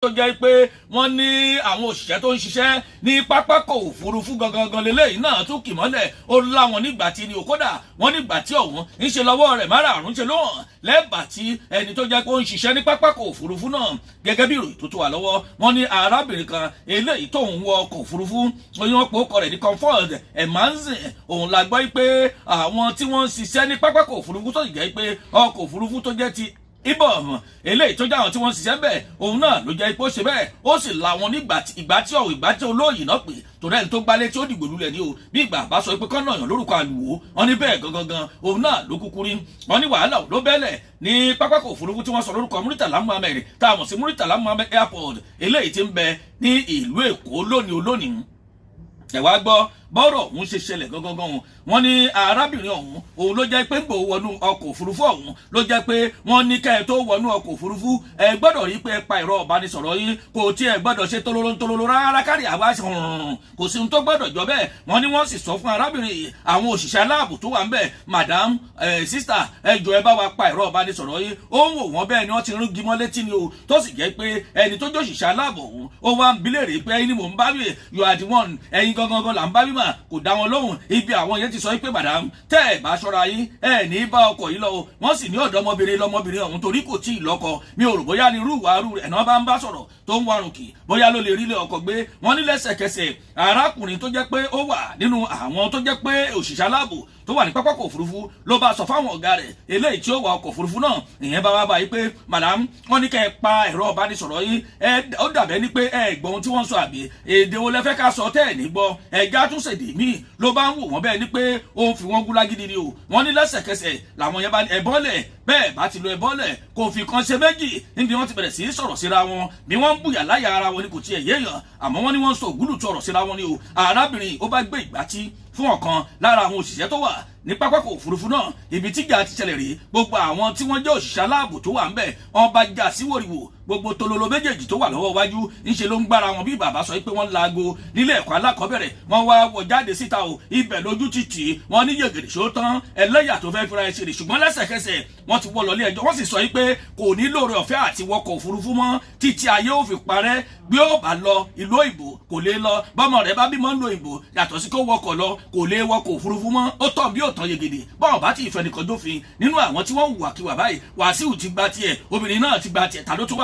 tó jẹ́ pé wọ́n ní àwọn òṣìṣẹ́ tó ń ṣiṣẹ́ ní pápákọ̀ òfurufú gangan lélẹ́yìn náà tún kì mọ́lẹ̀ ó láwọn nígbà tí ni òkódà wọ́n nígbà tí ọ̀hún ń ṣe lọ́wọ́ rẹ̀ márààrún ṣe ló hàn lẹ́bàá tí ẹni tó jẹ́ pé ó ń ṣiṣẹ́ ní pápákọ̀ òfurufú náà gẹ́gẹ́ bí ìròyìn tó wà lọ́wọ́ wọn ní arábìnrin kan eléyìí tó ń wọ ọkọ̀ òfurufú oyún wọn pé ó kọ rẹ̀ ní Comfort Emanze òun la gbọ́ pé àwọn tí wọ́n ń ṣiṣẹ́ ní pápákọ̀ òfurufú tó jẹ́ pé ọkọ̀ òfurufú tó jẹ́ ti ibom eléyìí tó jẹ́ àwọn tí wọ́n ń ṣiṣẹ́ bẹ́ẹ̀ òun náà ló jẹ́ ipò ṣe bẹ́ẹ̀ ó sì la wọn nígbà tí olóyìn náà pè torí ẹni tó gbálé tí ó dìgbò lulẹ̀ ní o bí ìgbà bá sọ pé kọ́nà èèyàn lórúkọ àlùwò wọn ní bẹ́ẹ̀ gangan òun náà ló kúkú rí wọn ní wàhálà ló bẹ́lẹ̀ ní pápákọ̀ òfurufú tí wọ́n sọ lórúkọ Muritala Muhammed tá a mọ̀ sí Muritala Muhammed Airport eléyìí tí ń bẹ ní ìlú Èkó lónìí ẹ̀wá gbọ́ bọ́rọ̀ ọ̀hún ṣe ṣẹlẹ̀ gangan wọn ní arábìnrin ọ̀hún òun ló jẹ́ pé ń bò wọnú ọkọ̀ òfurufú ọ̀hún ló jẹ́ pé wọ́n ní kẹ́ ẹ tó wọnú ọkọ̀ òfurufú ẹ gbọ́dọ̀ rí pé ẹ pa ẹ̀rọ ìbánisọ̀rọ̀ yín kò tí ẹ gbọ́dọ̀ ṣe tolólóńtolóló rárá kárí àwa kò sí ohun tó gbọ́dọ̀ jọ bẹ́ẹ̀ wọ́n ní wọ́n sì sọ fún arábìnrin àwọn òṣìṣẹ́ aláàbò tó wà ń bẹ̀ madam sister ẹ jọ̀ọ́ ẹ bá wa pa ẹ̀rọ ìbánisọ̀rọ̀ yín ó ń wò wọ́n bẹ́ẹ̀ ni wọ́n ti rún gímọ́ létí ni o tó sì jẹ́ pé ẹni tó jẹ́ òṣìṣẹ́ aláàbò ọ̀hún ó wá ń bilérè pé ẹni mò ń bá wí you are the one ẹ̀yin gangan là ń bá wí mà kò dá wọn lóhùn ibi àwọn yẹn ti sọ pé madam tẹ́ ẹ bá ṣọ́ra yín ẹ ní bá ọkọ̀ yìí lọ o wọ́n sì ní ọ̀dọ́mọbìnrin lọ́mọbìnrin ọ̀hún torí kò tí ì lọ́kọ mi ò rò bóyá ní irú ìwà rú rẹ̀ náà bá ń bá sọ̀rọ̀ tó ń warùn kì bóyá ló lè rí ilé ọkọ̀ gbé wọ́n ní lẹ́sẹ̀kẹsẹ̀ arákùnrin tó jẹ́ pé ó wà nínú àwọn tó jẹ́ pé òṣìṣẹ́ aláàbò tó wà ní pápákọ̀ òfurufú ló bá sọ fáwọn ọ̀gá rẹ̀ eléyìí tí ó wà ọkọ̀ òfurufú náà ìyẹn bá wá báyìí pé madam wọ́n ní kẹ́ ẹ pa ẹ̀rọ ìbánisọ̀rọ̀ yín ó dàbẹ́ ní pé ẹ gbọ́ ohun tí wọ́n sọ àbí èdè wo lẹ fẹ́ ká sọ tẹ́ ẹ̀ ní gbọ́ ẹ̀já tún ṣèdè míì ló bá ń wò wọ́n bẹ́ẹ̀ ni pé ó ń fi wọ́n gún lágídí ni o wọ́n ní lẹ́sẹ̀kẹsẹ̀ làwọn yẹn bá ní ẹ̀bọ́lẹ̀ bẹ́ẹ̀ bá ti lo ẹ̀bọ́lẹ̀ kò fi kan ṣe méjì níbi wọ́n ti bẹ̀rẹ̀ sí í sọ̀rọ̀ síra wọn bí wọ́n ń bùyà láyà ara wọn ni kò tiẹ̀ yéèyàn àmọ́ wọ́n ní wọ́n ń sọ ògúlùtù ọ̀rọ̀ síra wọn ni o arábìnrin ó bá gbé ìgbátí fún ọ̀kan lára àwọn òṣìṣẹ́ tó wà ní pápákọ̀ òfurufú náà ibi tíjà ti ṣẹlẹ̀ rí gbogbo àwọn tí wọ́n jẹ́ òṣìṣẹ́ aláàbò tó wà ń bẹ̀ wọ́n bá já sí wòrìwò gbogbo tololo méjèèjì tó wà lọ́wọ́ wájú ńṣe ló ń gbára wọn bí bàbá sọ pé wọ́n ń laago nílé ẹ̀kọ́ alákọ̀ọ́bẹ̀rẹ̀ wọ́n wá wọ jáde síta o ibẹ̀ lójú ti tì í wọ́n ní yègèrè ṣó tán ẹlẹ́yà tó fẹ́ fira ẹsẹ̀ rẹ̀ ṣùgbọ́n lẹ́sẹ̀kẹsẹ̀ wọ́n ti wọ lọlé ẹjọ́ wọ́n sì sọ pé kò ní lóore ọ̀fẹ́ àti wọkọ̀ òfurufú mọ́ títí ayé ò fi parẹ́ bí ó bá lọ ìlú òyìnbó kò lè lọ bọ́mọ rẹ̀ bá bímọ ń lo òyìnbó yàtọ̀ sí kó wọkọ̀ lọ kò lè wọkọ̀ òfurufú mọ́ ó tàn bí ó tàn yegede bọ́ọ̀ bá ti ìfẹ́ nìkan dófin nínú àwọn tí wọ́n hùwàkiwà báyìí Wàsíù ti gba tiẹ̀ obìnrin náà ti gba tiẹ̀ ta ló tún